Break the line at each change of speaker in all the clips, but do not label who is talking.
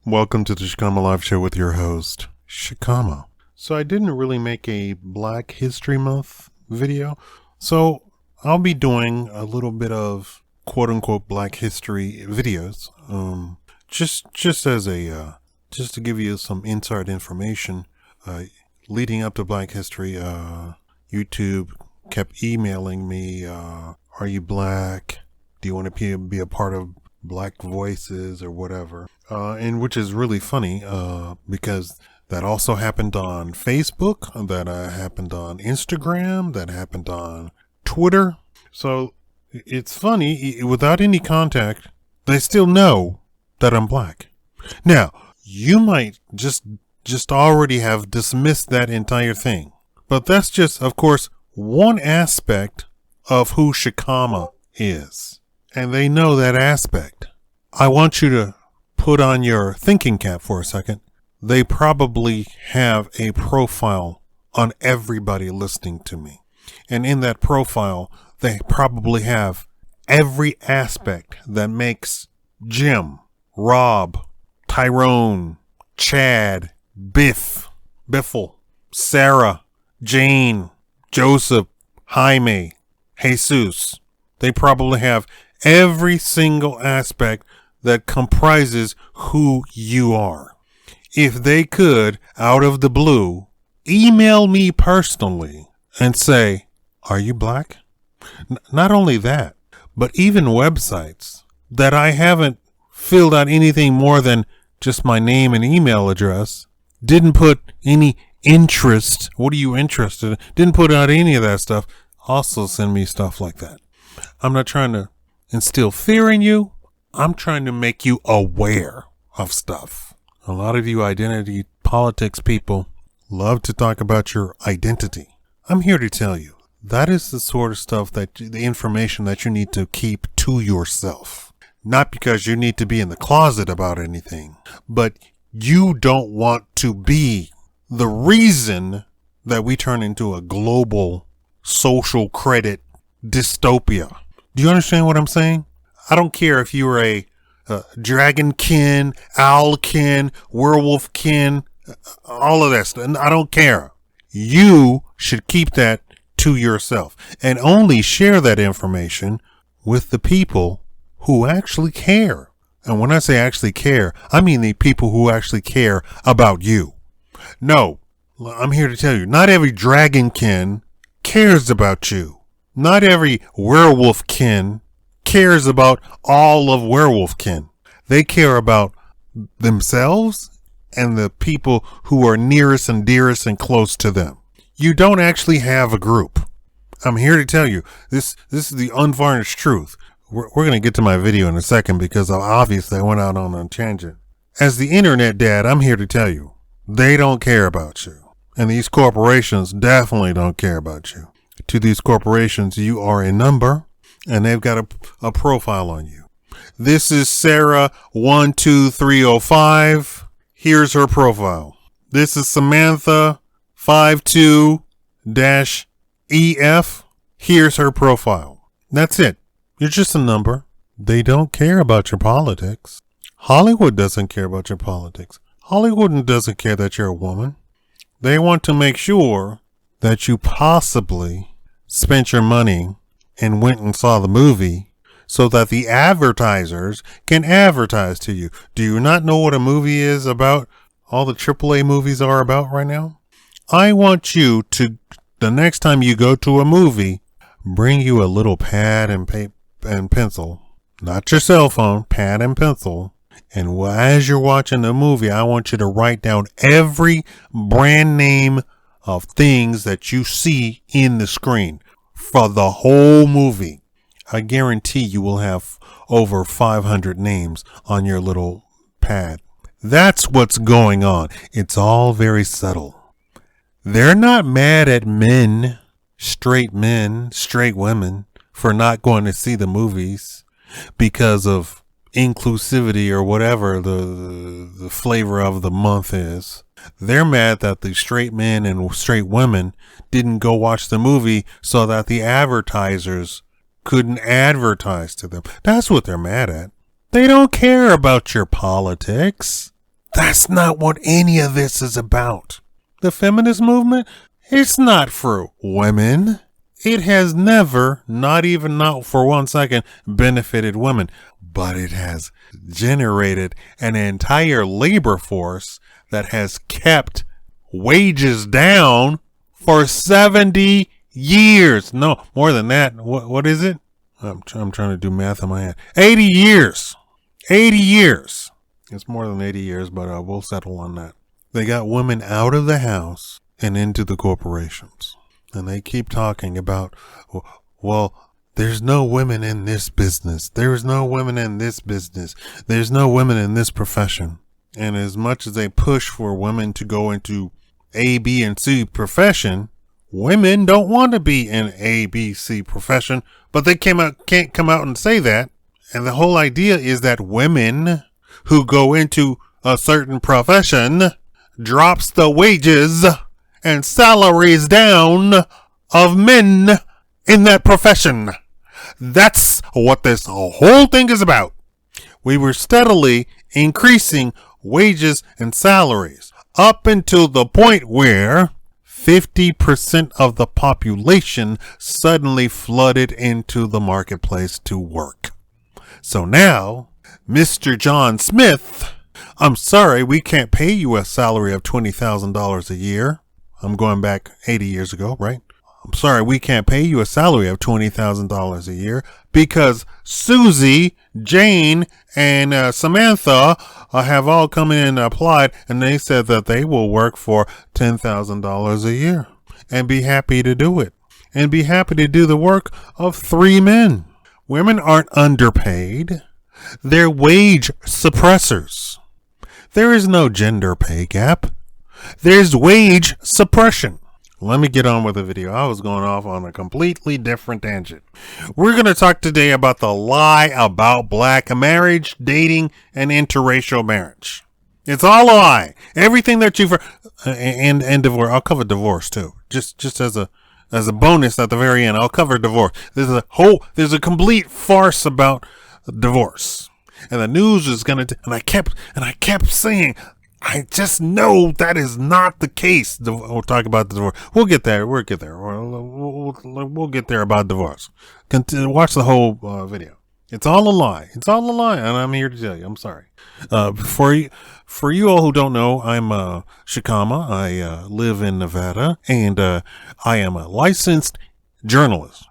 Welcome to the Shakaama Live Show with your host, Shakaama. So I didn't really make a Black History Month video, so I'll be doing a little bit of quote-unquote Black History videos, just as a, just to give you some inside information. Leading up to Black History, YouTube kept emailing me, are you Black? Do you want to be a part of Black Voices or whatever? And which is really funny, because that also happened on Facebook, that happened on Instagram, that happened on Twitter. So it's funny, without any contact, they still know that I'm Black. Now, you might just already have dismissed that entire thing, but that's just, of course, one aspect of who Shakaama is. And they know that aspect. I want you to put on your thinking cap for a second. They probably have a profile on everybody listening to me. And in that profile, they probably have every aspect that makes Jim, Rob, Tyrone, Chad, Biffle, Sarah, Jane, Joseph, Jaime, Jesus. They probably have every single aspect that comprises who you are. If they could, out of the blue, email me personally and say, are you Black? Not only that, but even websites that I haven't filled out anything more than just my name and email address, didn't put any interest, what are you interested in, didn't put out any of that stuff, also send me stuff like that. I'm not trying to instill fear in you. I'm trying to make you aware of stuff. A lot of you identity politics people love to talk about your identity. I'm here to tell you that is the sort of stuff the information that you need to keep to yourself. Not because you need to be in the closet about anything, but you don't want to be the reason that we turn into a global social credit dystopia. Do you understand what I'm saying? I don't care if you were a dragonkin, owlkin, werewolfkin, all of that stuff. I don't care. You should keep that to yourself and only share that information with the people who actually care. And when I say actually care, I mean the people who actually care about you. No, I'm here to tell you, not every dragonkin cares about you. Not every werewolfkin cares about all of werewolfkin. They care about themselves and the people who are nearest and dearest and close to them. You don't actually have a group. I'm here to tell you, this is the unvarnished truth. We're going to get to my video in a second because obviously I went out on a tangent. As the internet dad, I'm here to tell you, they don't care about you. And these corporations definitely don't care about you. To these corporations, you are a number, and they've got a profile on you. This is Sarah 12305. Here's her profile. This is Samantha 52-EF. Here's her profile. That's it. You're just a number. They don't care about your politics. Hollywood doesn't care about your politics. Hollywood doesn't care that you're a woman. They want to make sure that you possibly spent your money and went and saw the movie so that the advertisers can advertise to you. Do you not know what a movie is about? All the AAA movies are about right now? I want you to, the next time you go to a movie, bring you a little pad and paper and pencil, not your cell phone, pad and pencil. And as you're watching the movie, I want you to write down every brand name of things that you see in the screen for the whole movie. I guarantee you will have over 500 names on your little pad. That's what's going on. It's all very subtle. They're not mad at men, straight women, for not going to see the movies because of inclusivity or whatever the flavor of the month is. They're mad that the straight men and straight women didn't go watch the movie so that the advertisers couldn't advertise to them. That's what they're mad at. They don't care about your politics. That's not what any of this is about. The feminist movement, it's not for women. It has never, not for 1 second, benefited women. But it has generated an entire labor force that has kept wages down for 70 years. No, more than that. What is it? I'm trying to do math in my head. 80 years. 80 years. It's more than 80 years, but we'll settle on that. They got women out of the house and into the corporations. And they keep talking about, well, there's no women in this business. There's no women in this business. There's no women in this profession. And as much as they push for women to go into A, B, and C profession, women don't want to be in A, B, C profession, but they can't come out and say that. And the whole idea is that women who go into a certain profession drops the wages and salaries down of men in that profession. That's what this whole thing is about. We were steadily increasing wages and salaries up until the point where 50% of the population suddenly flooded into the marketplace to work. So now, Mr. John Smith, I'm sorry, we can't pay you a salary of $20,000 a year. I'm going back 80 years ago, right? I'm sorry, we can't pay you a salary of $20,000 a year because Susie, Jane, and Samantha have all come in and applied, and they said that they will work for $10,000 a year and be happy to do it and be happy to do the work of 3 men. Women aren't underpaid. They're wage suppressors. There is no gender pay gap. There's wage suppression. Let me get on with the video. I was going off on a completely different tangent. We're going to talk today about the lie about black marriage, dating, and interracial marriage. It's all a lie. Everything that you've and divorce. I'll cover divorce too. Just as a bonus at the very end. I'll cover divorce. There's a complete farce about divorce. And the news is going to, and I kept saying, I just know that is not the case. We'll talk about the divorce. We'll get there. We'll get there. We'll get there about divorce. Watch the whole video. It's all a lie. It's all a lie. And I'm here to tell you, I'm sorry. For you all who don't know, I'm Shakaama. I live in Nevada, and I am a licensed journalist.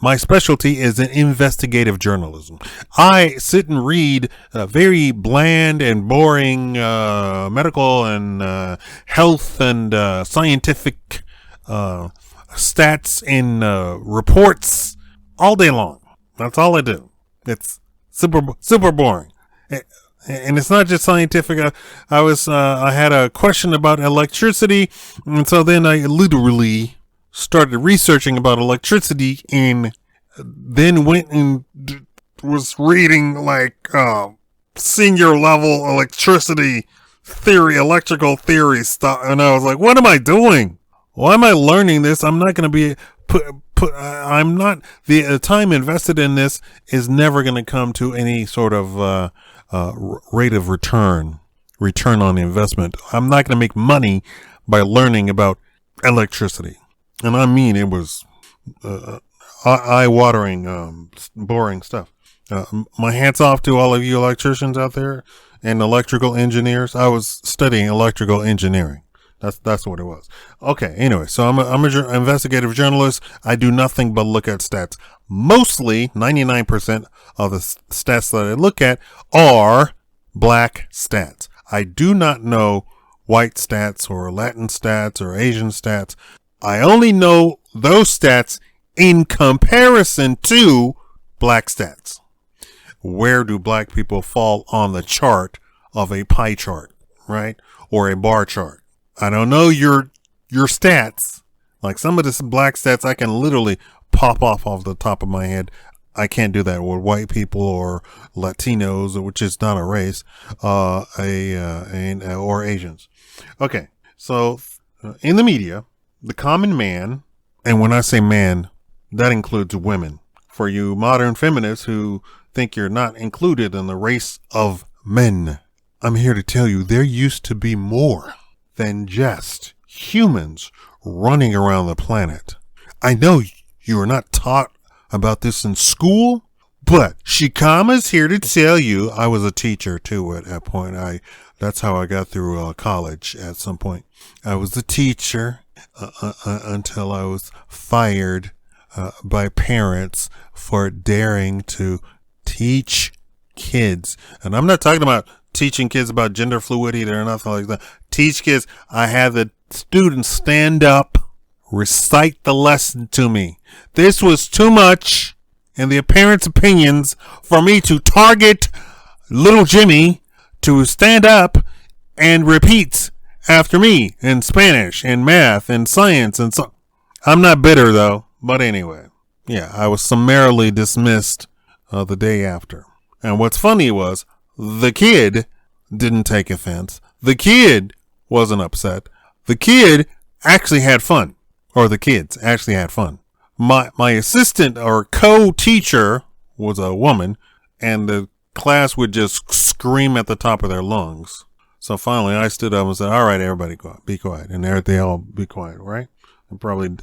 My specialty is in investigative journalism. I sit and read very bland and boring medical and health and scientific stats and reports all day long. That's all I do. It's super boring. And it's not just scientific. I had a question about electricity, and so then I literally started researching about electricity, and then went and was reading like senior level electricity theory, electrical theory stuff, and I was like, what am I doing? Why am I learning this? I'm not going to be I'm not, the time invested in this is never going to come to any sort of rate of return on investment. I'm not going to make money by learning about electricity. And I mean, it was eye-watering, boring stuff. My hats off to all of you electricians out there and electrical engineers. I was studying electrical engineering. That's what it was. Okay. Anyway, so I'm an investigative journalist. I do nothing but look at stats. Mostly 99% of the stats that I look at are black stats. I do not know white stats or Latin stats or Asian stats. I only know those stats in comparison to black stats. Where do black people fall on the chart of a pie chart, right? Or a bar chart? I don't know your stats. Like some of the black stats I can literally pop off the top of my head. I can't do that with white people or Latinos, which is not a race, or Asians. Okay. So in the media, the common man, and when I say man, that includes women. For you modern feminists who think you're not included in the race of men, I'm here to tell you there used to be more than just humans running around the planet. I know you are not taught about this in school, but Shakaama's here to tell you. I was a teacher too at that point. That's how I got through college at some point. I was a teacher until I was fired by parents for daring to teach kids. And I'm not talking about teaching kids about gender fluidity or nothing like that. Teach kids. I had the students stand up, recite the lesson to me. This was too much, in the parents' opinions, for me to target little Jimmy to stand up and repeat after me in Spanish and math and science and so. I'm not bitter though, but anyway, yeah, I was summarily dismissed the day after. And what's funny was the kid didn't take offense. The kid wasn't upset. The kid actually had fun, or the kids actually had fun. My assistant or co-teacher was a woman, and the class would just scream at the top of their lungs. So finally I stood up and said, all right, everybody be quiet. And they all be quiet, right? And probably,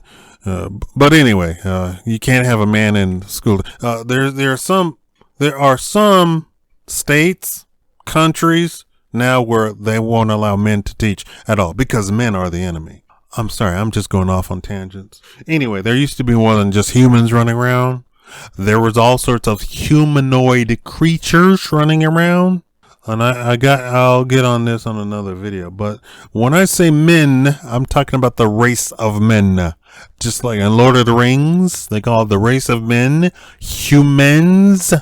but anyway, you can't have a man in school. There are some states, countries now where they won't allow men to teach at all because men are the enemy. I'm sorry, I'm just going off on tangents. Anyway, there used to be more than just humans running around. There was all sorts of humanoid creatures running around. And I'll get on this on another video. But when I say men, I'm talking about the race of men. Just like in Lord of the Rings, they call it the race of men. Humans.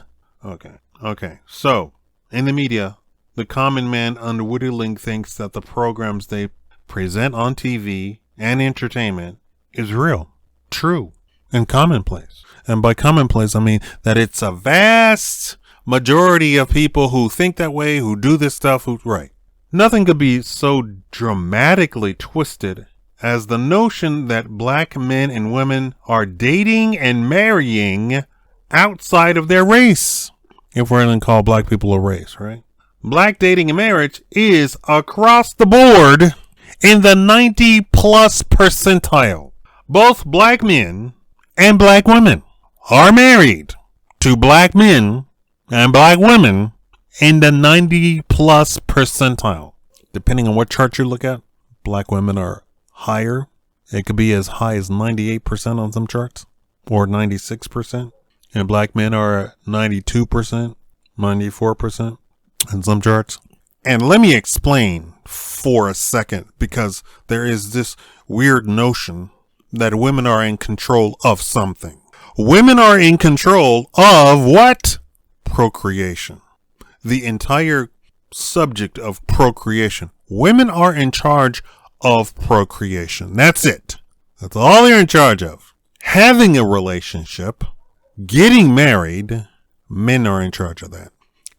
Okay. So, in the media, the common man unwittingly thinks that the programs they present on TV and entertainment is real, true, and commonplace. And by commonplace, I mean that it's a vast majority of people who think that way, who do this stuff, right. Nothing could be so dramatically twisted as the notion that black men and women are dating and marrying outside of their race. If we're going to call black people a race, right? Black dating and marriage is across the board in the 90 plus percentile. Both black men and black women are married to black men and black women in the 90 plus percentile. Depending on what chart you look at, black women are higher. It could be as high as 98% on some charts, or 96%. And black men are at 92%, 94% in some charts. And let me explain for a second, because there is this weird notion that women are in control of something. Women are in control of what? Procreation. The entire subject of procreation. Women are in charge of procreation. That's it. That's all they're in charge of. Having a relationship, getting married, men are in charge of that.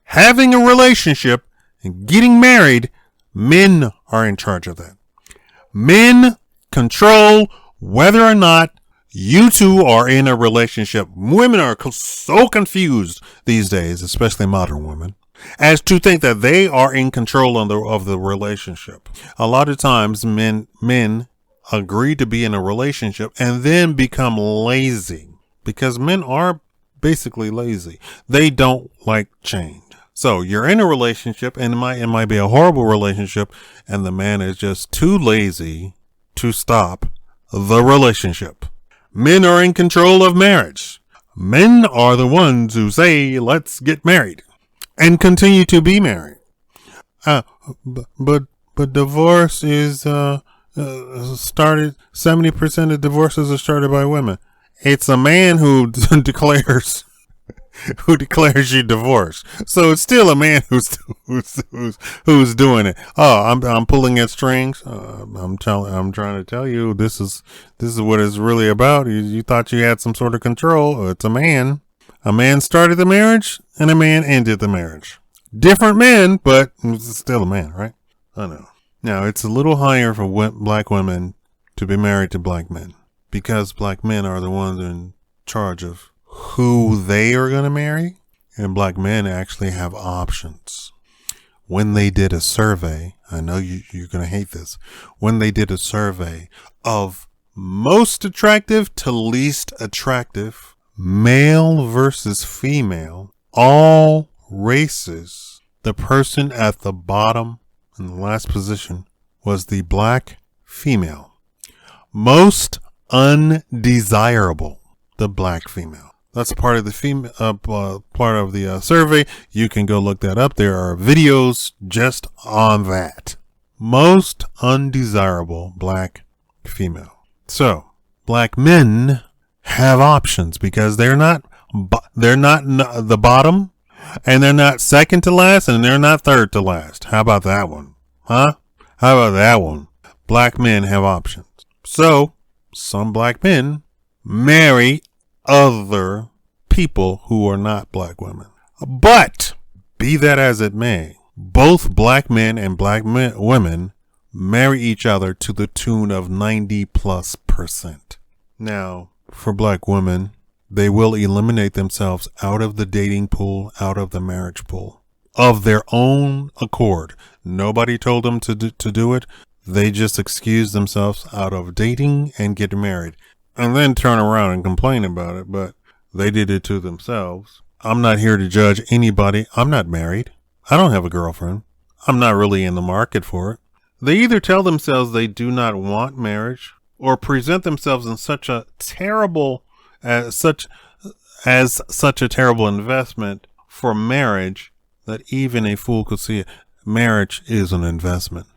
Having a relationship and getting married, men are in charge of that. Men control whether or not you two are in a relationship. Women are so confused these days, especially modern women, as to think that they are in control of the relationship. A lot of times men agree to be in a relationship and then become lazy, because men are basically lazy. They don't like change. So you're in a relationship, and it might be a horrible relationship, and the man is just too lazy to stop the relationship. Men are in control of marriage. Men are the ones who say, let's get married and continue to be married. But divorce is started. 70% of divorces are started by women. It's a man who declares you divorced. So it's still a man who's doing it. Oh, I'm pulling at strings. I'm trying to tell you this is what it's really about. You thought you had some sort of control. It's a man. A man started the marriage and a man ended the marriage. Different men, but it's still a man, right? I know. Now it's a little higher for black women to be married to black men, because black men are the ones in charge of who they are going to marry, and black men actually have options. when they did a survey, I know you're going to hate this, when they did a survey of most attractive to least attractive, male versus female, all races, the person at the bottom in the last position was the black female. Most undesirable, the black female. That's part of the survey. You can go look that up. There are videos just on that. Most undesirable black female. So, black men have options because they're not the bottom, and they're not second to last, and they're not third to last. How about that one? Huh? How about that one? Black men have options. So, some black men marry other people who are not black women. But, be that as it may, both black men and women marry each other to the tune of 90+%. Now, for black women, they will eliminate themselves out of the dating pool, out of the marriage pool, of their own accord. Nobody told them to do it. They just excuse themselves out of dating and get married, and then turn around and complain about it, but they did it to themselves. I'm not here to judge anybody. I'm not married. I don't have a girlfriend. I'm not really in the market for it. They either tell themselves they do not want marriage, or present themselves in such a terrible investment for marriage that even a fool could see it. Marriage is an investment.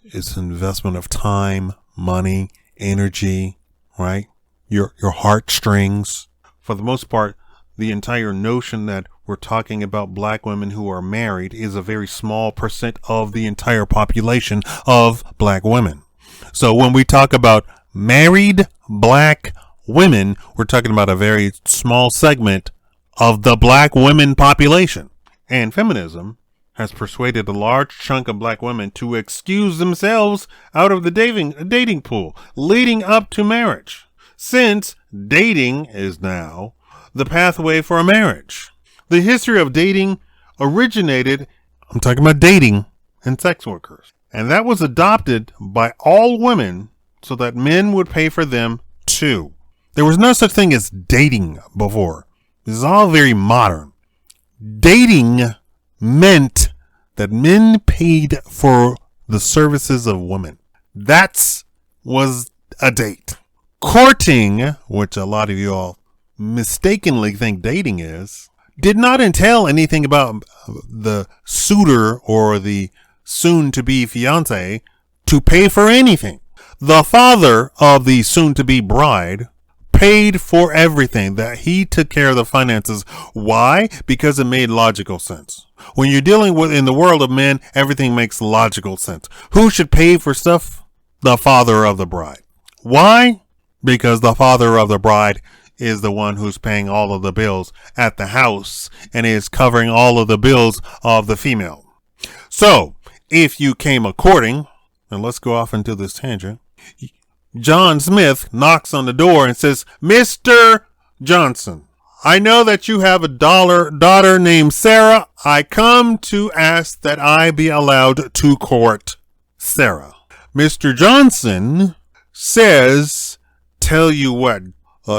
It's an investment of time, money, energy, right? Your heartstrings. For the most part, the entire notion that we're talking about black women who are married is a very small percent of the entire population of black women. So when we talk about married black women, we're talking about a very small segment of the black women population. And feminism has persuaded a large chunk of black women to excuse themselves out of the dating pool leading up to marriage, since dating is now the pathway for a marriage. The history of dating originated, I'm talking about dating and sex workers, and that was adopted by all women so that men would pay for them too. There was no such thing as dating before. This is all very modern. Dating meant that men paid for the services of women. That was a date. Courting, which a lot of you all mistakenly think dating is, did not entail anything about the suitor or the soon-to-be fiance to pay for anything. The father of the soon-to-be bride paid for everything, that he took care of the finances. Why? Because it made logical sense. When you're dealing with, in the world of men, everything makes logical sense. Who should pay for stuff? The father of the bride. Why? Because the father of the bride is the one who's paying all of the bills at the house and is covering all of the bills of the female. So, if you came a courting, and let's go off into this tangent, John Smith knocks on the door and says, Mr. Johnson, I know that you have a daughter named Sarah. I come to ask that I be allowed to court Sarah. Mr. Johnson says, tell you what,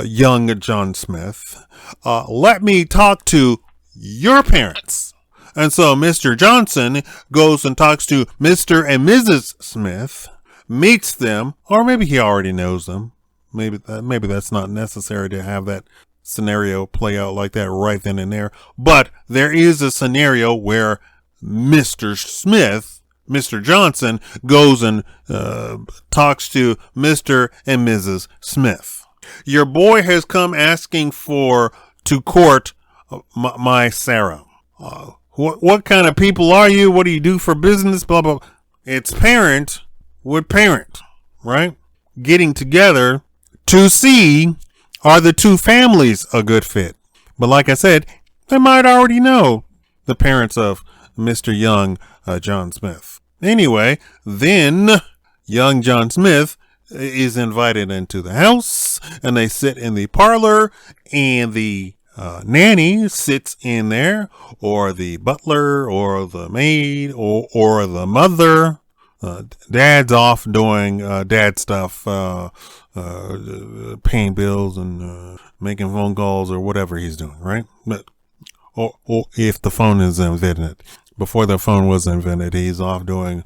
young John Smith, let me talk to your parents. And so Mr. Johnson goes and talks to Mr. and Mrs. Smith, meets them, or maybe he already knows them. Maybe that's not necessary to have that scenario play out like that right then and there. But there is a scenario where Mr. Johnson goes and talks to Mr. and Mrs. Smith. Your boy has come asking to court my Sarah. What kind of people are you? What do you do for business? Blah, blah. It's parent with parent, right? Getting together to see, are the two families a good fit? But like I said, they might already know the parents of Mr. Young John Smith. Anyway, then young John Smith is invited into the house, and they sit in the parlor, and the nanny sits in there, or the butler, or the maid, or the mother. Dad's off doing dad stuff, paying bills and making phone calls or whatever he's doing, right? But, or if the phone is invented. Before the phone was invented, he's off doing,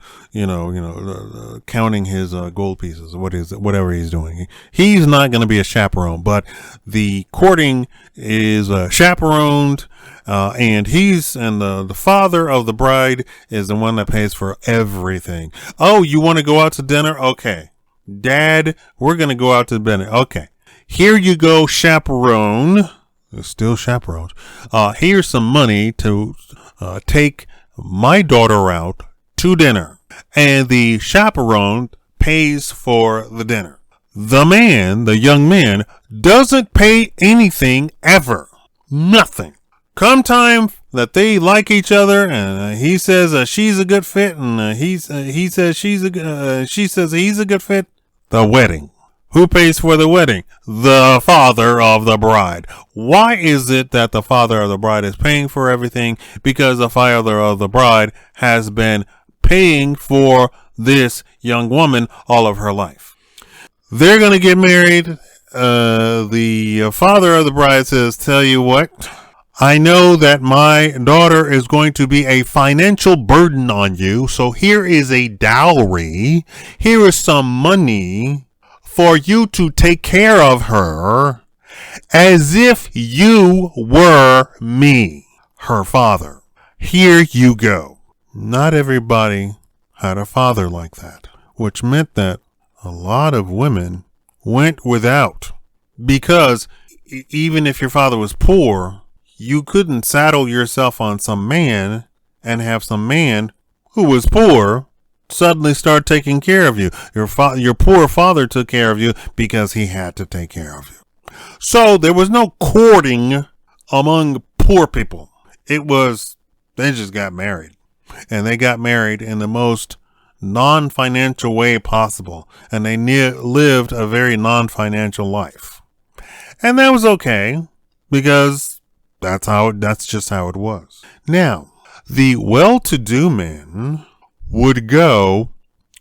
counting his gold pieces, whatever he's doing. He's not going to be a chaperone, but the courting is chaperoned, and the father of the bride is the one that pays for everything. Oh, you want to go out to dinner? Okay. Dad, we're going to go out to dinner. Okay. Here you go, chaperone. Still chaperones. Here's some money to take my daughter out to dinner. And the chaperone pays for the dinner. The young man, doesn't pay anything ever. Nothing. Come time that they like each other, and he says she's a good fit, and she says he's a good fit. The wedding. Who pays for the wedding? The father of the bride. Why is it that the father of the bride is paying for everything? Because the father of the bride has been paying for this young woman all of her life. They're going to get married. The father of the bride says, tell you what, I know that my daughter is going to be a financial burden on you, so here is a dowry. Here is some money for you to take care of her as if you were me, her father. Here you go. Not everybody had a father like that, which meant that a lot of women went without, because even if your father was poor, you couldn't saddle yourself on some man and have some man who was poor suddenly start taking care of you. Your poor father took care of you because he had to take care of you. So there was no courting among poor people. They just got married. And they got married in the most non-financial way possible. And they lived a very non-financial life. And that was okay, because that's just how it was. Now, the well-to-do men would go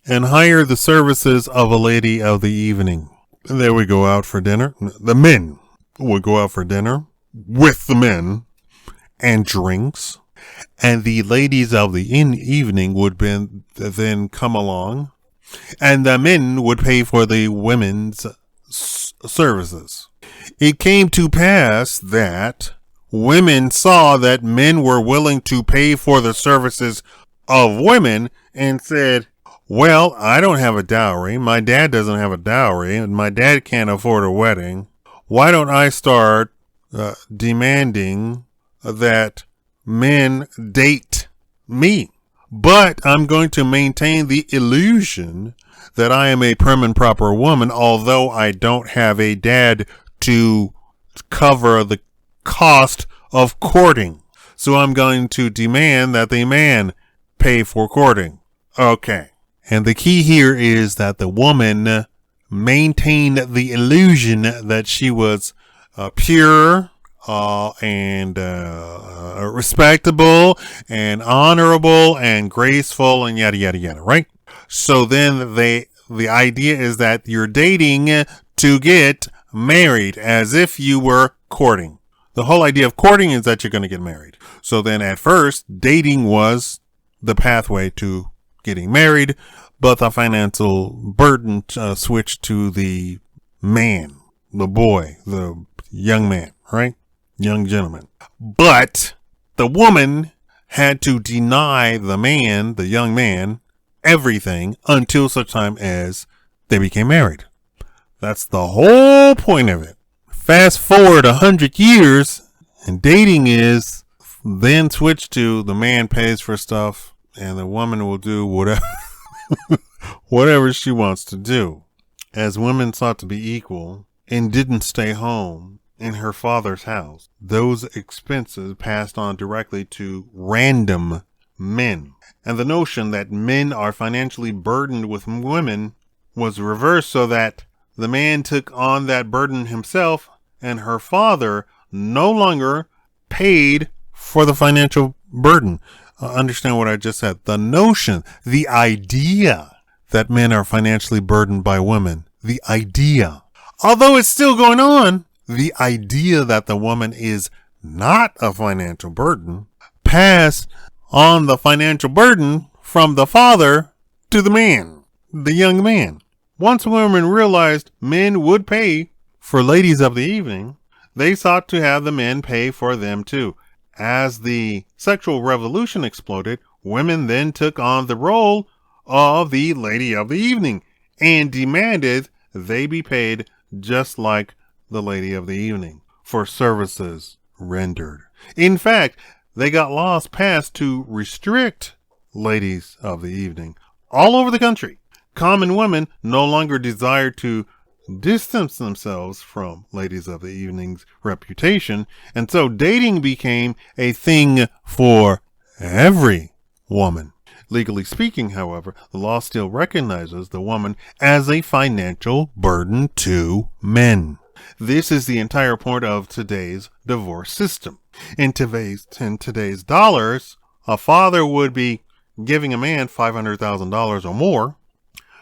and hire the services of a lady of the evening. They would go out for dinner. The men would go out for dinner with the men and drinks. And the ladies of the evening would then come along. And the men would pay for the women's services. It came to pass that women saw that men were willing to pay for the services of women and said, well, I don't have a dowry. My dad doesn't have a dowry, and my dad can't afford a wedding. Why don't I start demanding that men date me? But I'm going to maintain the illusion that I am a prim and proper woman, although I don't have a dad to cover the cost of courting. So I'm going to demand that the man pay for courting. Okay. And the key here is that the woman maintained the illusion that she was pure and respectable and honorable and graceful and yada, yada, yada, right? So then the idea is that you're dating to get married, as if you were courting. The whole idea of courting is that you're going to get married. So then at first, dating was the pathway to getting married, but the financial burden switched to the man, the boy, the young man, right? Young gentleman. But the woman had to deny the man, the young man, everything until such time as they became married. That's the whole point of it. Fast forward 100 years, and dating is then switched to the man pays for stuff and the woman will do whatever she wants to do. As women sought to be equal and didn't stay home in her father's house, those expenses passed on directly to random men. And the notion that men are financially burdened with women was reversed, so that the man took on that burden himself, and her father no longer paid for the financial burden. Understand what I just said. The notion, the idea that men are financially burdened by women, the idea, although it's still going on, the idea that the woman is not a financial burden passed on the financial burden from the father to the man, the young man. Once women realized men would pay for ladies of the evening, they sought to have the men pay for them too. As the sexual revolution exploded, women then took on the role of the lady of the evening and demanded they be paid just like the lady of the evening for services rendered. In fact, they got laws passed to restrict ladies of the evening all over the country. Common women no longer desired to distance themselves from ladies of the evening's reputation, and so dating became a thing for every woman. Legally speaking, however, the law still recognizes the woman as a financial burden to men. This is the entire point of today's divorce system. In today's dollars, a father would be giving a man $500,000 or more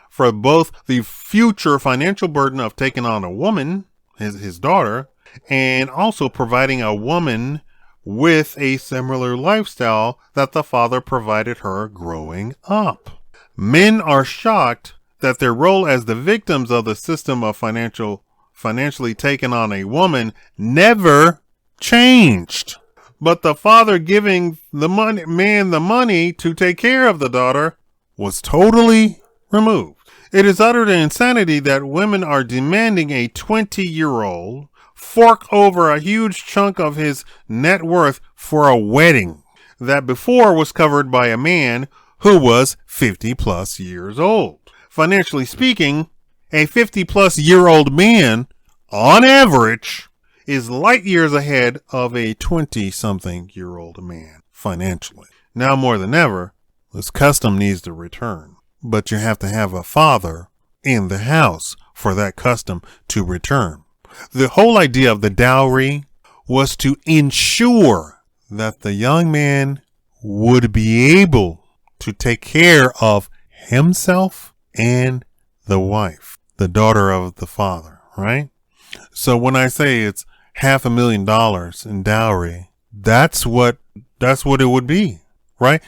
for both the future financial burden of taking on a woman, his daughter, and also providing a woman with a similar lifestyle that the father provided her growing up. Men are shocked that their role as the victims of the system of financially taking on a woman never changed. But the father giving the money to take care of the daughter was totally removed. It is utter insanity that women are demanding a 20-year-old fork over a huge chunk of his net worth for a wedding that before was covered by a man who was 50 plus years old. Financially speaking, a 50 plus year old man, on average, is light years ahead of a 20-something year old man financially. Now more than ever, this custom needs to return. But you have to have a father in the house for that custom to return. The whole idea of the dowry was to ensure that the young man would be able to take care of himself and the wife, the daughter of the father, right? So when I say it's $500,000 in dowry, that's what it would be, right?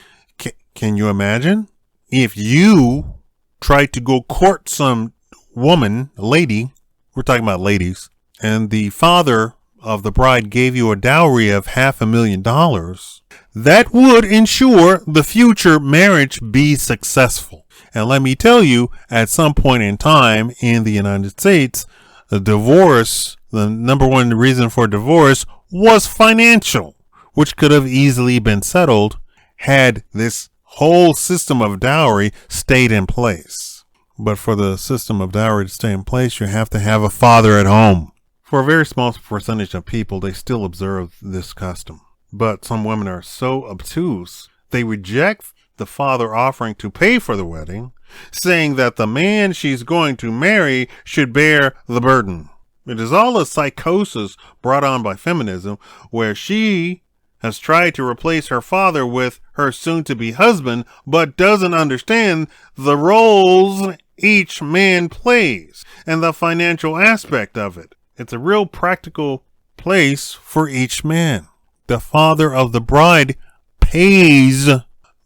Can you imagine if you tried to go court some woman, a lady, we're talking about ladies, and the father of the bride gave you a dowry of $500,000, that would ensure the future marriage be successful. And let me tell you, at some point in time in the United States, the divorce, the number one reason for divorce was financial, which could have easily been settled had this whole system of dowry stayed in place. But for the system of dowry to stay in place, you have to have a father at home. For a very small percentage of people, they still observe this custom. But some women are so obtuse, they reject the father offering to pay for the wedding, saying that the man she's going to marry should bear the burden. It is all a psychosis brought on by feminism, where she has tried to replace her father with her soon-to-be husband, but doesn't understand the roles each man plays and the financial aspect of it. It's a real practical place for each man. The father of the bride pays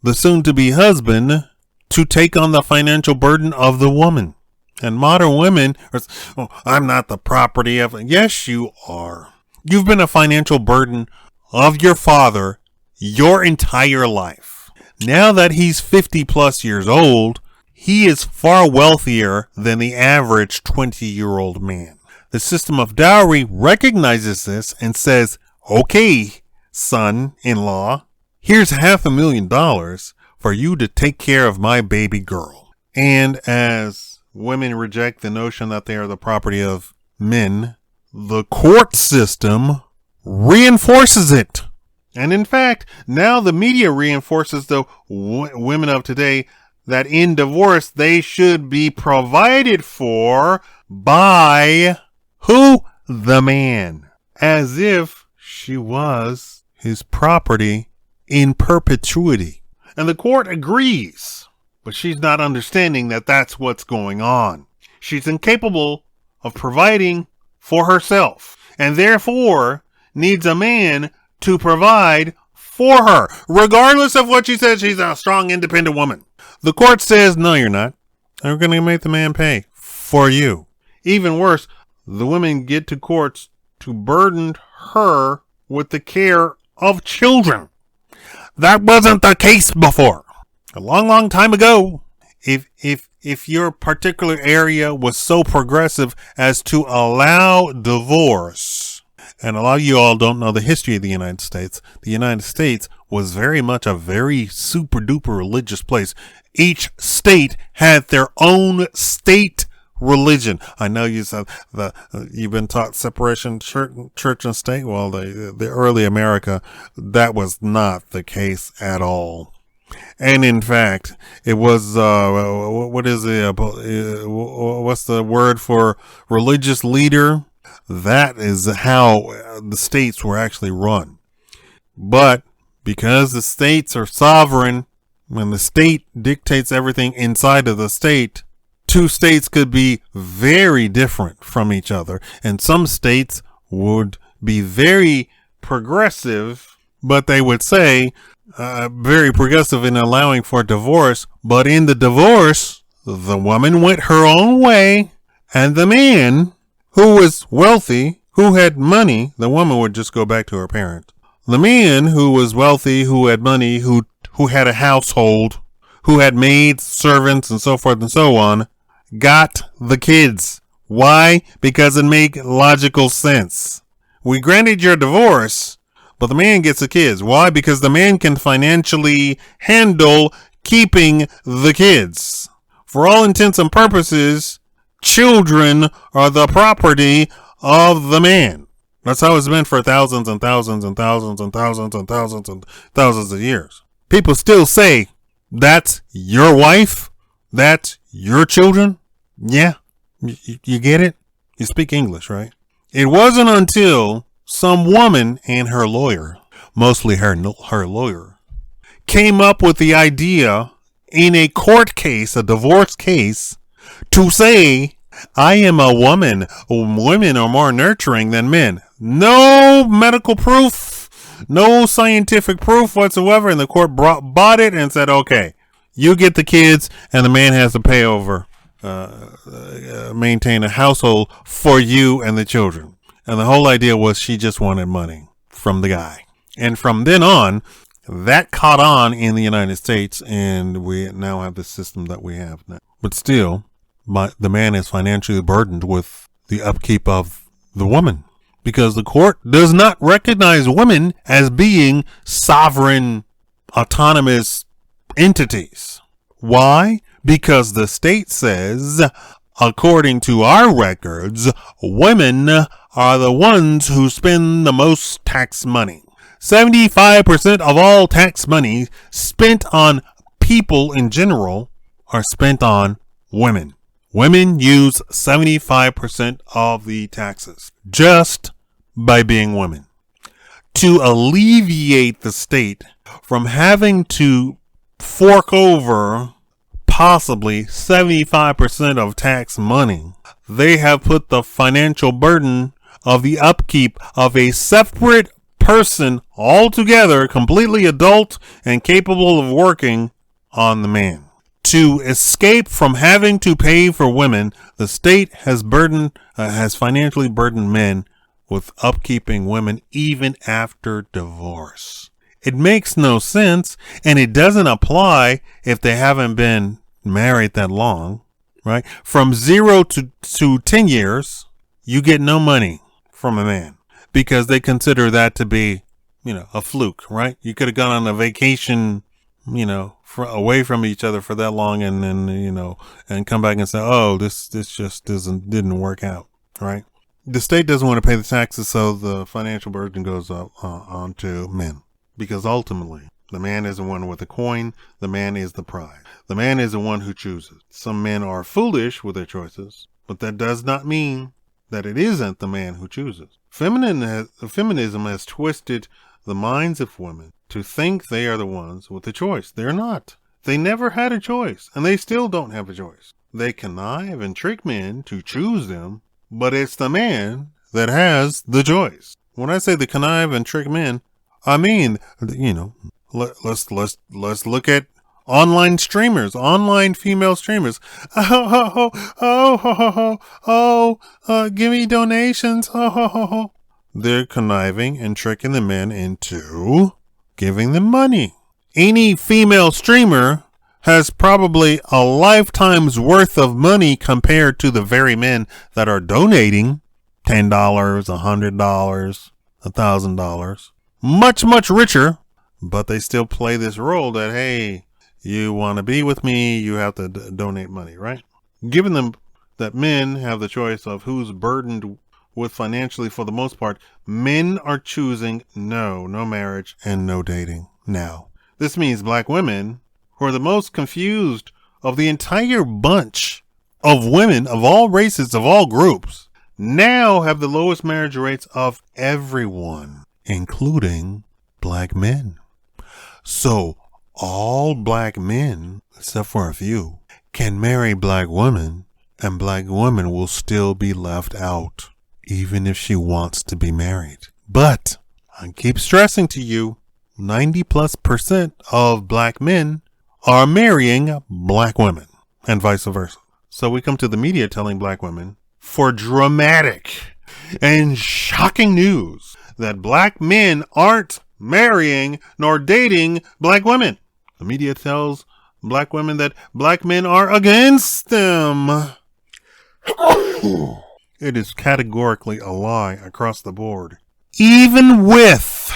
the soon-to-be husband to take on the financial burden of the woman. And modern women are, oh, I'm not the property of... Yes, you are. You've been a financial burden of your father your entire life. Now that he's 50 plus years old, he is far wealthier than the average 20-year-old man. The system of dowry recognizes this and says, okay, son-in-law, here's $500,000 for you to take care of my baby girl. And as women reject the notion that they are the property of men, the court system reinforces it. And in fact, now the media reinforces the women of today that in divorce, they should be provided for by who? The man. As if She was his property in perpetuity. And the court agrees, but she's not understanding that that's what's going on. She's incapable of providing for herself and therefore needs a man to provide for her. Regardless of what she says, she's a strong, independent woman. The court says, no, you're not. We're going to make the man pay for you. Even worse, the women get to courts to burden her with the care of children. That wasn't the case before. A long, long time ago, if your particular area was so progressive as to allow divorce, and a lot of you all don't know the history of the United States. The United States was very much a very super duper religious place. Each state had their own state religion. I know you said you've been taught separation church and state. Well, the early America, that was not the case at all. And in fact, it was, what's the word for religious leader? That is how the states were actually run. But because the states are sovereign, when the state dictates everything inside of the state, two states could be very different from each other. And some states would be very progressive, but they would say, very progressive in allowing for divorce. But in the divorce, the woman went her own way, and the man who was wealthy, who had money, the woman would just go back to her parents. The man who was wealthy, who had money, who had a household, who had maids, servants, and so forth and so on, got the kids. Why? Because it made logical sense. We granted your divorce, but the man gets the kids. Why? Because the man can financially handle keeping the kids. For all intents and purposes, children are the property of the man. That's how it's been for thousands and thousands and thousands and thousands and thousands and thousands of years. People still say, that's your wife? That's your children? Yeah. You get it? You speak English, right? It wasn't until some woman and her lawyer, mostly her lawyer, came up with the idea in a court case, a divorce case, to say, I am a woman. Women are more nurturing than men. No medical proof, no scientific proof whatsoever. And the court bought it and said, okay, you get the kids and the man has to pay over, maintain a household for you and the children. And the whole idea was she just wanted money from the guy. And from then on, that caught on in the United States, and we now have the system that we have now. But still, the man is financially burdened with the upkeep of the woman, because the court does not recognize women as being sovereign, autonomous entities. Why? Because the state says, according to our records, women are the ones who spend the most tax money. 75% of all tax money spent on people in general are spent on women. Women use 75% of the taxes just by being women. To alleviate the state from having to fork over possibly 75% of tax money, they have put the financial burden of the upkeep of a separate person altogether, completely adult and capable of working, on the man. To escape from having to pay for women, the state has financially burdened men with upkeeping women even after divorce. It makes no sense, and it doesn't apply if they haven't been married that long, right? From 0 to 10 years, you get no money from a man because they consider that to be, a fluke, right? You could have gone on a vacation, away from each other for that long, and then, and come back and say, oh, this just didn't work out, right? The state doesn't want to pay the taxes, so the financial burden goes on to men, because ultimately the man is the one with the coin. The man is the prize. The man is the one who chooses. Some men are foolish with their choices, but that does not mean that it isn't the man who chooses. Feminism has twisted the minds of women to think they are the ones with the choice. They're not. They never had a choice, and they still don't have a choice. They connive and trick men to choose them, but it's the man that has the choice. When I say the connive and trick men, I mean, let's look at online streamers, online female streamers. Give me donations. They're conniving and tricking the men into giving them money. Any female streamer has probably a lifetime's worth of money compared to the very men that are donating $10, $100, $1,000. Much, much richer, but they still play this role that, hey, you want to be with me, you have to donate money, right? Given them that men have the choice of who's burdened with financially for the most part, men are choosing no marriage and no dating now. This means black women, who are the most confused of the entire bunch of women of all races, of all groups, now have the lowest marriage rates of everyone, including black men. So all black men, except for a few, can marry black women, and black women will still be left out, even if she wants to be married. But I keep stressing to you, 90+% of black men are marrying black women, and vice versa. So we come to the media telling black women, for dramatic and shocking news, that black men aren't marrying nor dating black women. The media tells black women that black men are against them. It is categorically a lie across the board. Even with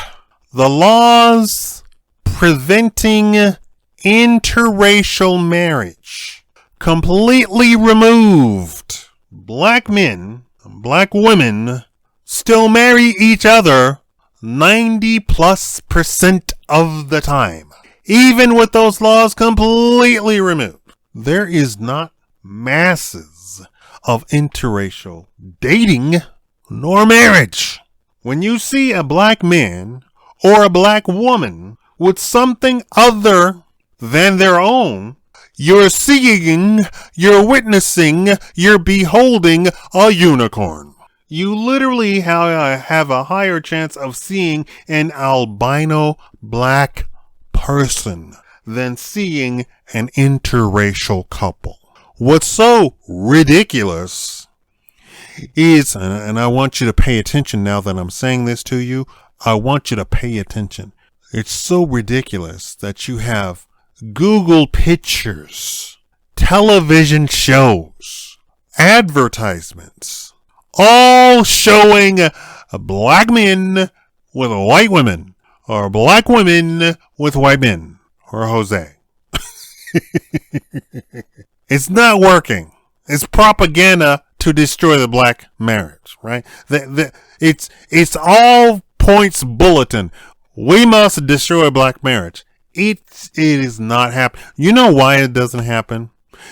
the laws preventing interracial marriage completely removed, black men and black women still marry each other 90+% of the time. Even with those laws completely removed, there is not masses of interracial dating nor marriage. When you see a black man or a black woman with something other than their own, you're seeing, you're witnessing, you're beholding a unicorn. You literally have a higher chance of seeing an albino black person than seeing an interracial couple. What's so ridiculous is, and I want you to pay attention now that I'm saying this to you, I want you to pay attention. It's so ridiculous that you have Google pictures, television shows, advertisements, all showing black men with white women, or black women with white men, or Jose. It's not working. It's propaganda to destroy the black marriage, right? It's all points bulletin. We must destroy black marriage. It is not happening. You know why it doesn't happen?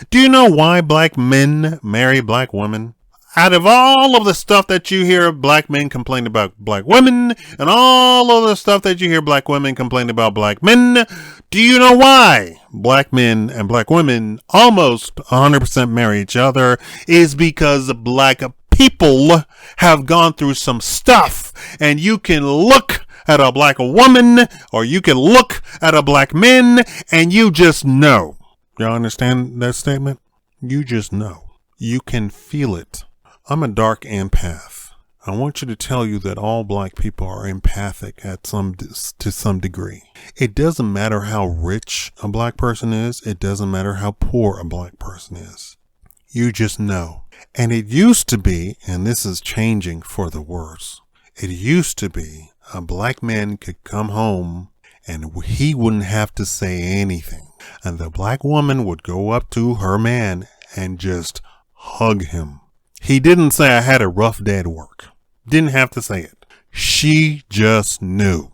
Do you know why black men marry black women? Out of all of the stuff that you hear black men complain about black women, and all of the stuff that you hear black women complain about black men, do you know why black men and black women almost 100% marry each other? Is because black people have gone through some stuff, and you can look at a black woman, or you can look at a black man, and you just know. Y'all understand that statement? You just know. You can feel it. I'm a dark empath. I want you to tell you that all black people are empathic to some degree. It doesn't matter how rich a black person is. It doesn't matter how poor a black person is. You just know. And it used to be, and this is changing for the worse, it used to be a black man could come home and he wouldn't have to say anything. And the black woman would go up to her man and just hug him. He didn't say, I had a rough day at work. Didn't have to say it. She just knew.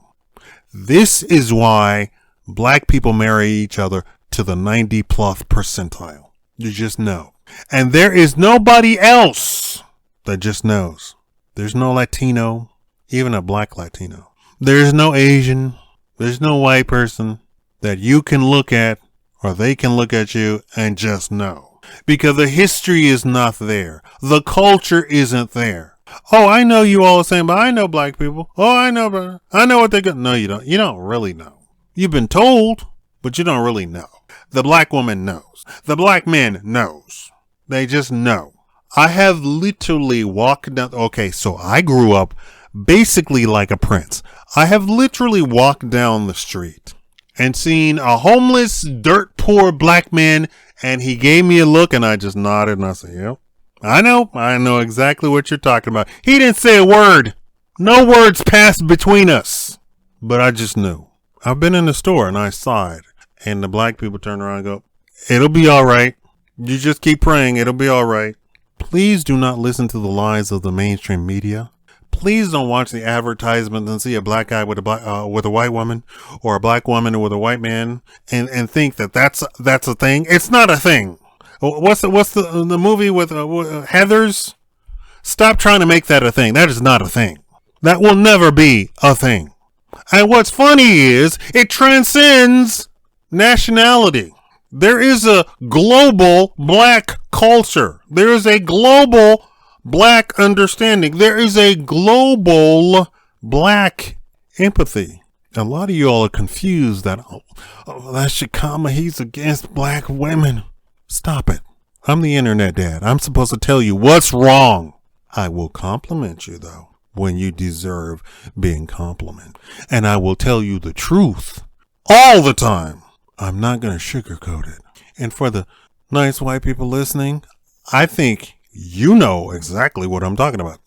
This is why black people marry each other to the 90+ percentile. You just know. And there is nobody else that just knows. There's no Latino, even a black Latino. There's no Asian. There's no white person that you can look at or they can look at you and just know. Because the history is not there. The culture isn't there. Oh, I know you all the same, but I know black people. Oh, I know what they got. No, you don't. You don't really know. You've been told, but you don't really know. The black woman knows. The black man knows. They just know. I have literally walked down. Okay, so I grew up basically like a prince. I have literally walked down the street and seen a homeless, dirt poor black man, and he gave me a look, and I just nodded, and I said, yep. I know exactly what you're talking about. He didn't say a word. No words passed between us. But I just knew. I've been in the store and I saw it. And the black people turn around and go, it'll be all right. You just keep praying. It'll be all right. Please do not listen to the lies of the mainstream media. Please don't watch the advertisements and see a black guy with a white woman, or a black woman with a white man, and think that that's a thing. It's not a thing. What's the movie with Heathers? Stop trying to make that a thing. That is not a thing. That will never be a thing. And what's funny is it transcends nationality. There is a global black culture. There is a global black understanding. There is a global black empathy. A lot of you all are confused that, that's Shakaama, he's against black women. Stop it. I'm the internet dad. I'm supposed to tell you what's wrong. I will compliment you, though, when you deserve being complimented. And I will tell you the truth all the time. I'm not going to sugarcoat it. And for the nice white people listening, I think you know exactly what I'm talking about.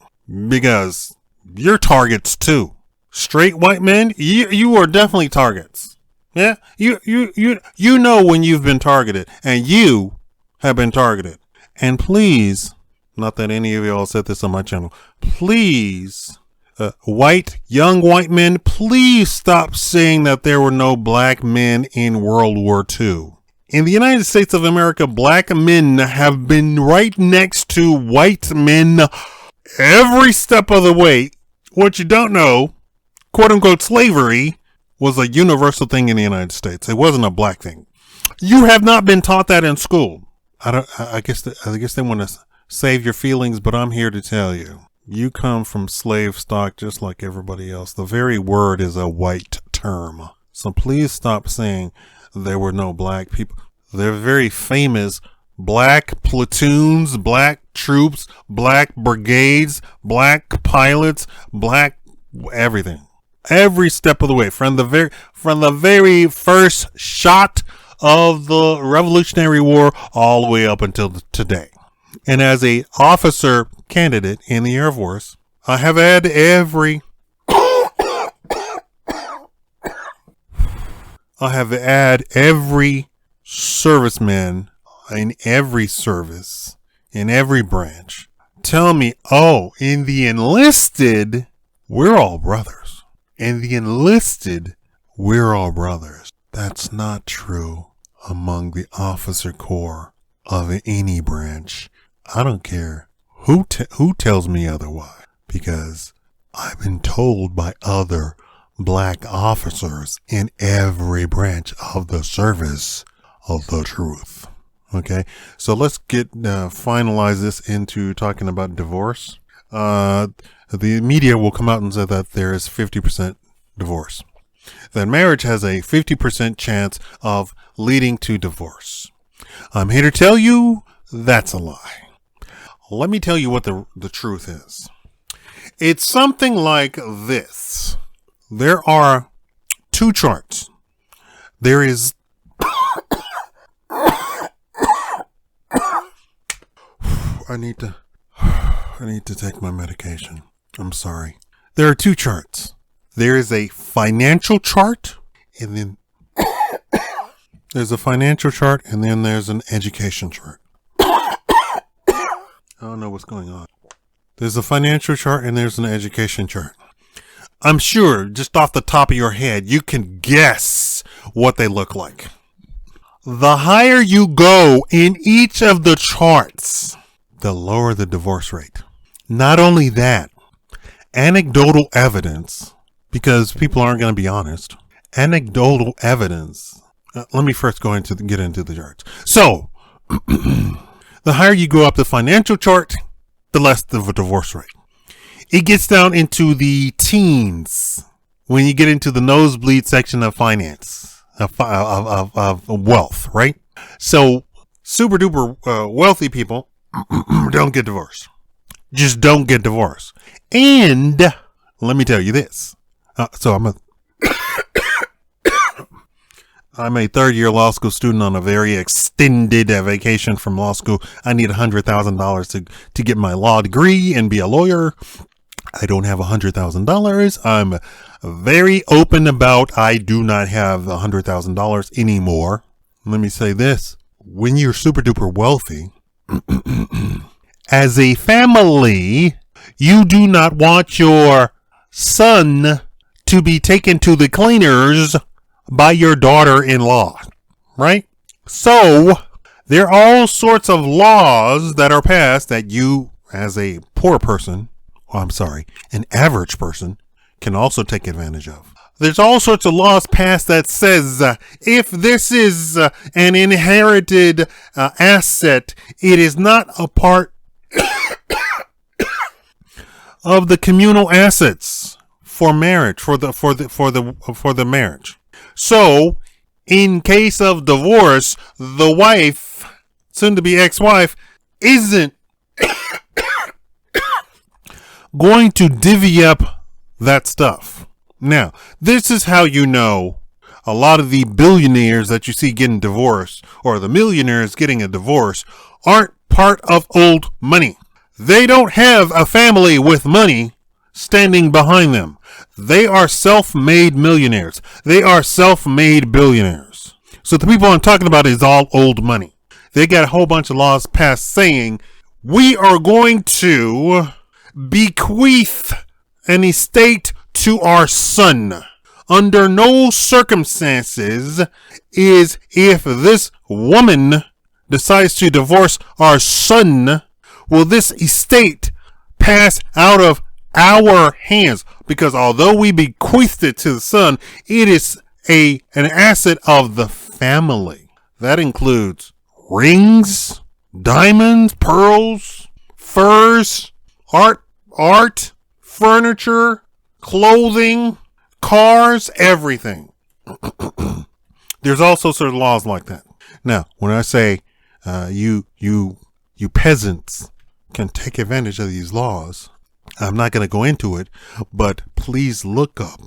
Because you're targets, too. Straight white men, you are definitely targets. Yeah, you know when you've been targeted, and you have been targeted. And please, not that any of y'all said this on my channel, please, young white men, please stop saying that there were no black men in World War II. In the United States of America, black men have been right next to white men every step of the way. What you don't know, quote unquote, slavery was a universal thing in the United States. It wasn't a black thing. You have not been taught that in school. I guess they want to save your feelings, but I'm here to tell you, you come from slave stock just like everybody else. The very word is a white term. So please stop saying there were no black people. There are very famous black platoons, black troops, black brigades, black pilots, black everything. Every step of the way, from the very first shot of the Revolutionary War all the way up until today. And as a officer candidate in the Air Force, I have had every serviceman in every service, in every branch, tell me, oh, in the enlisted, we're all brothers. In the enlisted, we're all brothers. That's not true among the officer corps of any branch. I don't care who tells me otherwise, because I've been told by other black officers in every branch of the service of the truth. Okay, so let's finalize this into talking about divorce. The media will come out and say that there is 50% divorce. That marriage has a 50% chance of leading to divorce. I'm here to tell you that's a lie. Let me tell you what the truth is. It's something like this. There are two charts. There is I need to take my medication. I'm sorry. There are two charts. There is a financial chart, and then there's a financial chart, and then there's an education chart. I don't know what's going on. There's a financial chart, and there's an education chart. I'm sure, just off the top of your head, you can guess what they look like. The higher you go in each of the charts, the lower the divorce rate. Not only that, anecdotal evidence, because people aren't going to be honest. Anecdotal evidence. Let me first get into the charts. So, the higher you go up the financial chart, the less the divorce rate. It gets down into the teens when you get into the nosebleed section of finance, of wealth, right? So, super duper wealthy people don't get divorced. Just don't get divorced. And let me tell you this. I'm a third-year law school student on a very extended vacation from law school. I need $100,000 to get my law degree and be a lawyer. I don't have $100,000. I'm very open about I do not have $100,000 anymore. Let me say this. When you're super duper wealthy, as a family, you do not want your son to be taken to the cleaners by your daughter-in-law, right? So, there are all sorts of laws that are passed that you, as a poor person, an average person, can also take advantage of. There's all sorts of laws passed that says if this is an inherited asset, it is not a part of the communal assets for marriage, for the marriage. So, in case of divorce, the wife, soon to be ex-wife, isn't going to divvy up that stuff. Now, this is how you know a lot of the billionaires that you see getting divorced, or the millionaires getting a divorce, aren't part of old money. They don't have a family with money standing behind them. They are self-made millionaires. They are self-made billionaires. So the people I'm talking about is all old money. They got a whole bunch of laws passed saying, we are going to bequeath an estate to our son. Under no circumstances is if this woman decides to divorce our son, will this estate pass out of our hands, because although we bequeathed it to the son, it is an asset of the family. That includes rings, diamonds, pearls, furs, art, furniture, clothing, cars, everything. There's also sort of laws like that. Now, when I say you peasants can take advantage of these laws, I'm not going to go into it, but please look up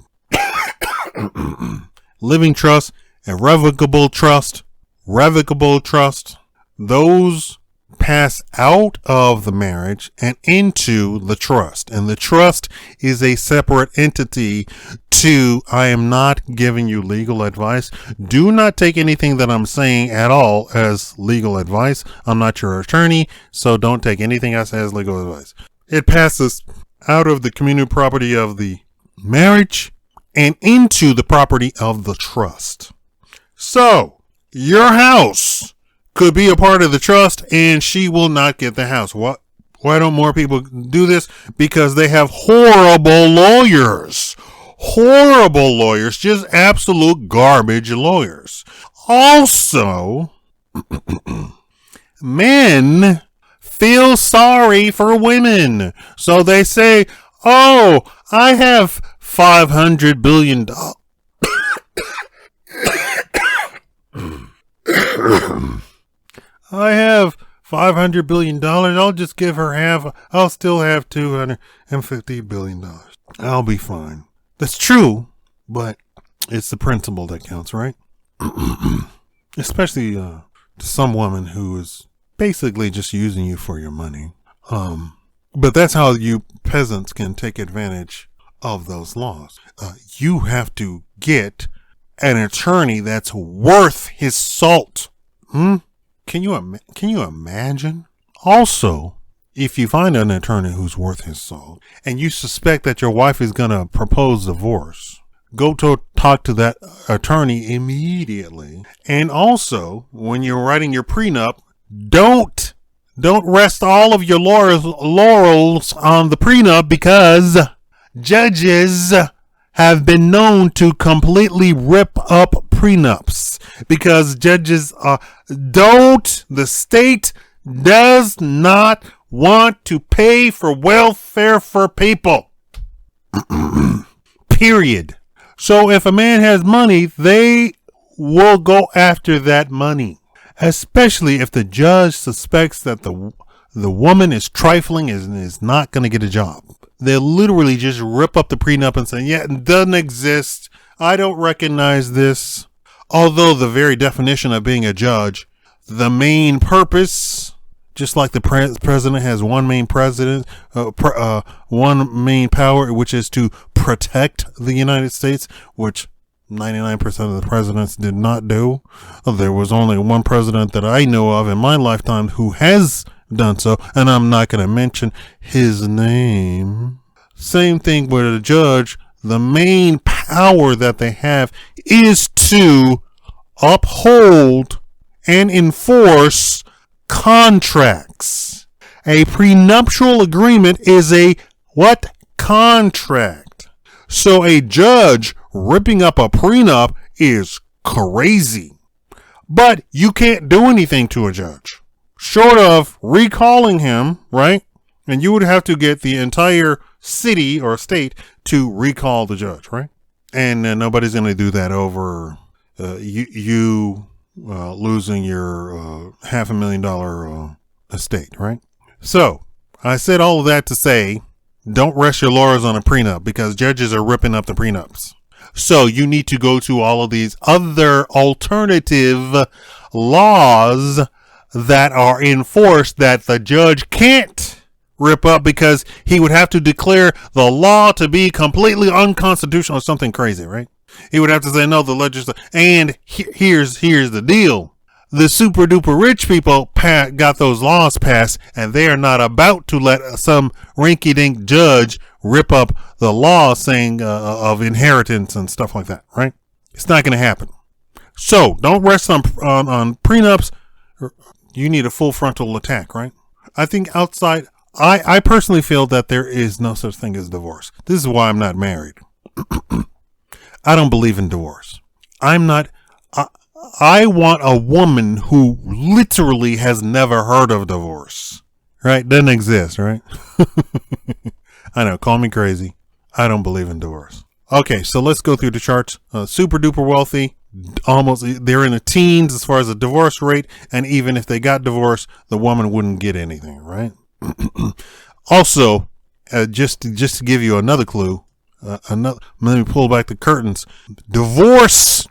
living trust, irrevocable trust, revocable trust. Those pass out of the marriage and into the trust. And the trust is a separate entity to, I am not giving you legal advice. Do not take anything that I'm saying at all as legal advice. I'm not your attorney, so don't take anything I say as legal advice. It passes out of the communal property of the marriage and into the property of the trust. So, your house could be a part of the trust and she will not get the house. What? Why don't more people do this? Because they have horrible lawyers. Horrible lawyers. Just absolute garbage lawyers. Also, men feel sorry for women. So they say, oh, I have $500 billion. I have $500 billion. I'll just give her half. I'll still have $250 billion. I'll be fine. That's true, but it's the principle that counts, right? Especially to some woman who is basically just using you for your money. But that's how you peasants can take advantage of those laws. You have to get an attorney that's worth his salt. Can you imagine? Also, if you find an attorney who's worth his salt and you suspect that your wife is going to propose divorce, go to talk to that attorney immediately. And also, when you're writing your prenup, don't don't rest all of your laurels on the prenup, because judges have been known to completely rip up prenups, because judges the state does not want to pay for welfare for people. Period. So if a man has money, they will go after that money, especially if the judge suspects that the woman is trifling and is not going to get a job. They'll literally just rip up the prenup and say, yeah, it doesn't exist. I don't recognize this. Although the very definition of being a judge, the main purpose, just like the president has one main one main power, which is to protect the United States, which 99% of the presidents did not do. There was only one president that I know of in my lifetime who has done so, and I'm not going to mention his name. Same thing with a judge. The main power that they have is to uphold and enforce contracts. A prenuptial agreement is a what? Contract. So a judge ripping up a prenup is crazy. But you can't do anything to a judge short of recalling him, right? And you would have to get the entire city or state to recall the judge, right? And nobody's going to do that over you losing your $500,000 estate, right? So I said all of that to say, don't rest your laurels on a prenup, because judges are ripping up the prenups. So you need to go to all of these other alternative laws that are enforced that the judge can't rip up, because he would have to declare the law to be completely unconstitutional or something crazy, right? He would have to say, no, the legislature, and here's the deal. The super duper rich people got those laws passed, and they are not about to let some rinky dink judge rip up the law saying of inheritance and stuff like that, right? It's not going to happen. So don't rest on prenups. You need a full frontal attack, right? I think outside, I personally feel that there is no such thing as divorce. This is why I'm not married. I don't believe in divorce. I want a woman who literally has never heard of divorce, right? Doesn't exist, right? I know, call me crazy. I don't believe in divorce. Okay, so let's go through the charts. Super duper wealthy, they're in the teens as far as the divorce rate, and even if they got divorced, the woman wouldn't get anything, right? Also, just to give you another clue, let me pull back the curtains. Divorce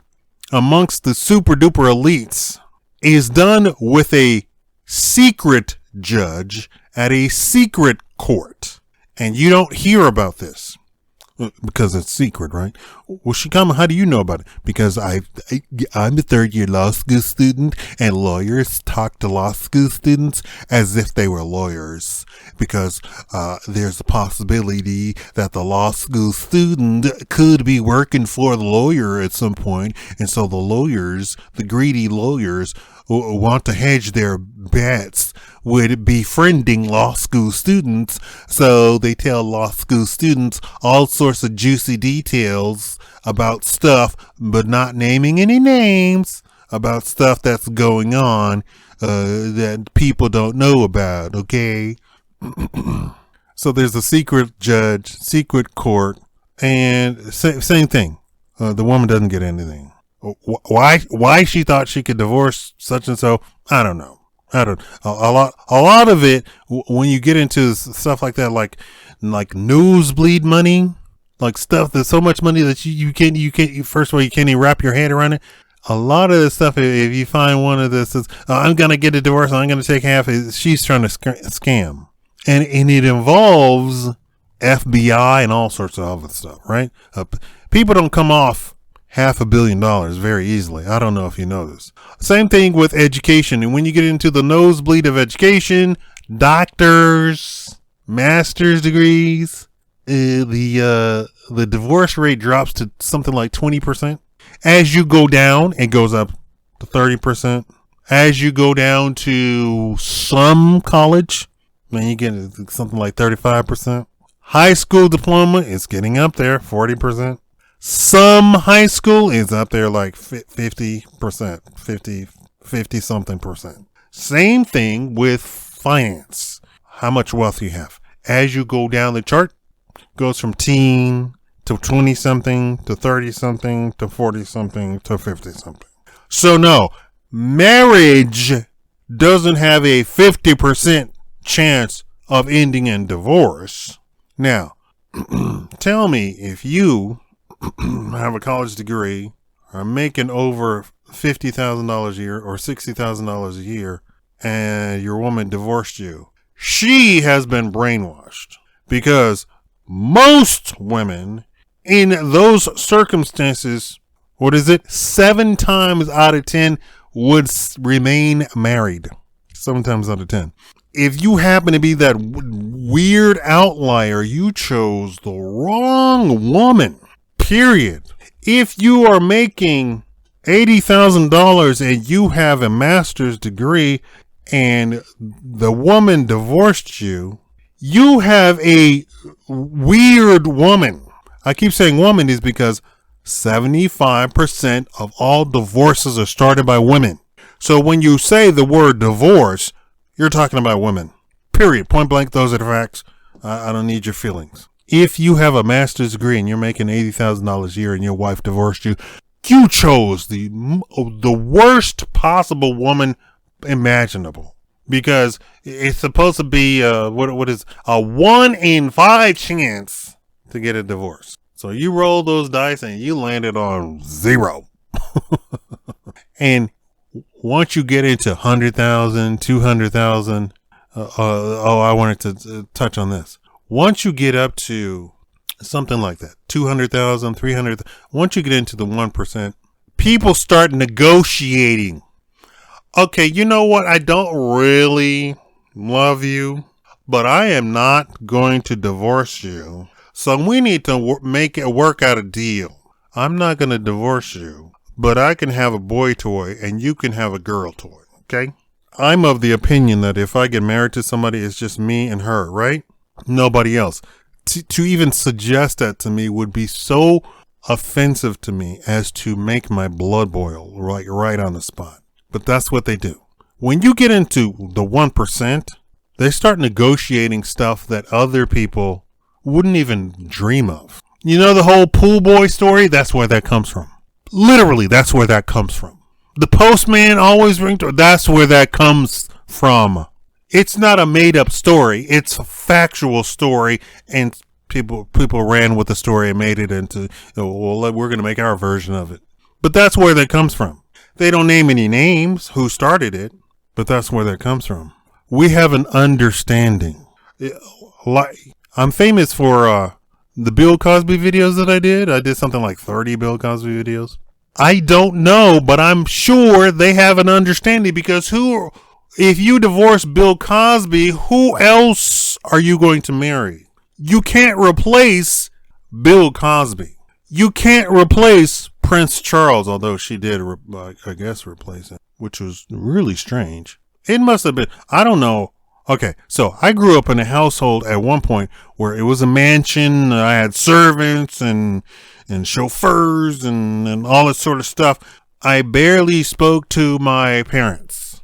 amongst the super duper elites is done with a secret judge at a secret court, and you don't hear about this because it's secret, right? Well, Shakaama, how do you know about it? Because I'm a third-year law school student, and lawyers talk to law school students as if they were lawyers, because there's a possibility that the law school student could be working for the lawyer at some point, and so the greedy lawyers, want to hedge their bets with befriending law school students, so they tell law school students all sorts of juicy details about stuff, but not naming any names, about stuff that's going on that people don't know about, okay? So there's a secret judge, secret court, and same thing. The woman doesn't get anything. Why she thought she could divorce such and so, I don't know. A lot of it, when you get into stuff like that, like nosebleed money, like stuff that's so much money that you can't, first of all, you can't even wrap your head around it. A lot of this stuff, if you find one of this, is, I'm going to get a divorce, I'm going to take half, she's trying to scam. And it involves FBI and all sorts of other stuff, right? People don't come off $500 million very easily. I don't know if you know this. Same thing with education. And when you get into the nosebleed of education, doctors, master's degrees, the divorce rate drops to something like 20%. As you go down, it goes up to 30%. As you go down to some college, then you get something like 35%. High school diploma is getting up there, 40%. Some high school is up there like 50%, 50 something percent. Same thing with finance. How much wealth you have. As you go down the chart, goes from teen to 20 something to 30 something to 40 something to 50 something. So no, marriage doesn't have a 50% chance of ending in divorce. Now, tell me if you have a college degree, are making over $50,000 a year or $60,000 a year, and your woman divorced you. She has been brainwashed, because most women in those circumstances, 7 times out of 10 would remain married. 7 times out of 10. If you happen to be that weird outlier, you chose the wrong woman. Period. If you are making $80,000 and you have a master's degree and the woman divorced you, you have a weird woman. I keep saying woman is because 75% of all divorces are started by women. So when you say the word divorce, you're talking about women. Period. Point blank. Those are the facts. I don't need your feelings. If you have a master's degree and you're making $80,000 a year and your wife divorced you, you chose the worst possible woman imaginable, because it's supposed to be what is a 1 in 5 chance to get a divorce. So you roll those dice and you landed on 0. And once you get into 100,000, 200,000, I wanted to touch on this. Once you get up to something like that, 200,000, 300, once you get into the 1%, people start negotiating. Okay, you know what? I don't really love you, but I am not going to divorce you. So we need to work out a deal. I'm not going to divorce you, but I can have a boy toy and you can have a girl toy. Okay? I'm of the opinion that if I get married to somebody, it's just me and her, right? Nobody else. To even suggest that to me would be so offensive to me as to make my blood boil right on the spot. But that's what they do. When you get into the 1%, they start negotiating stuff that other people wouldn't even dream of. You know the whole pool boy story? That's where that comes from. Literally, that's where that comes from. The postman always rings. That's where that comes from. It's not a made-up story. It's a factual story, and people ran with the story and made it into, well, we're going to make our version of it. But that's where that comes from. They don't name any names who started it, but that's where that comes from. We have an understanding. I'm famous for the Bill Cosby videos that I did. I did something like 30 Bill Cosby videos. I don't know, but I'm sure they have an understanding, because if you divorce Bill Cosby, who else are you going to marry? You can't replace Bill Cosby. You can't replace Prince Charles, although she did, I guess, replace him, which was really strange. It must have been, I don't know. Okay, so I grew up in a household at one point where it was a mansion. I had servants and chauffeurs and all that sort of stuff. I barely spoke to my parents.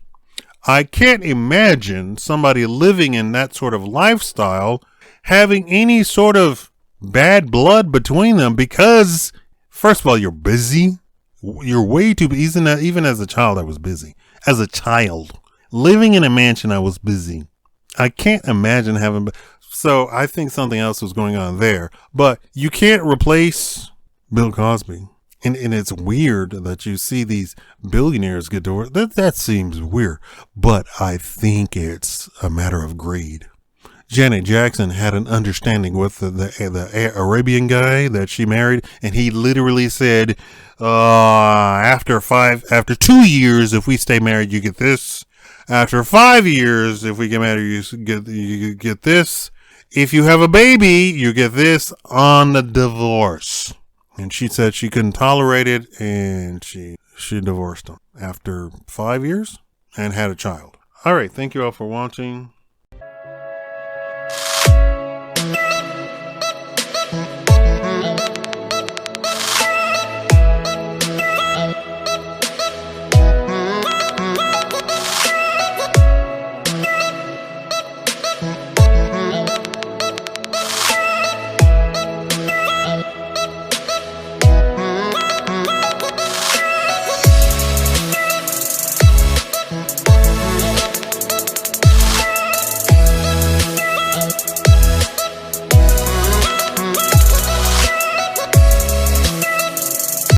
I can't imagine somebody living in that sort of lifestyle having any sort of bad blood between them, because, first of all, you're busy. You're way too busy. Even as a child, I was busy. As a child, living in a mansion, I was busy. I can't imagine having. So I think something else was going on there. But you can't replace Bill Cosby. And it's weird that you see these billionaires get divorced. That seems weird. But I think it's a matter of greed. Janet Jackson had an understanding with the Arabian guy that she married, and he literally said, after 2 years, if we stay married, you get this. After 5 years, if we get married, you get this. If you have a baby, you get this on the divorce. And she said she couldn't tolerate it, and she divorced him after 5 years. and had a child. All right. Thank you all for watching.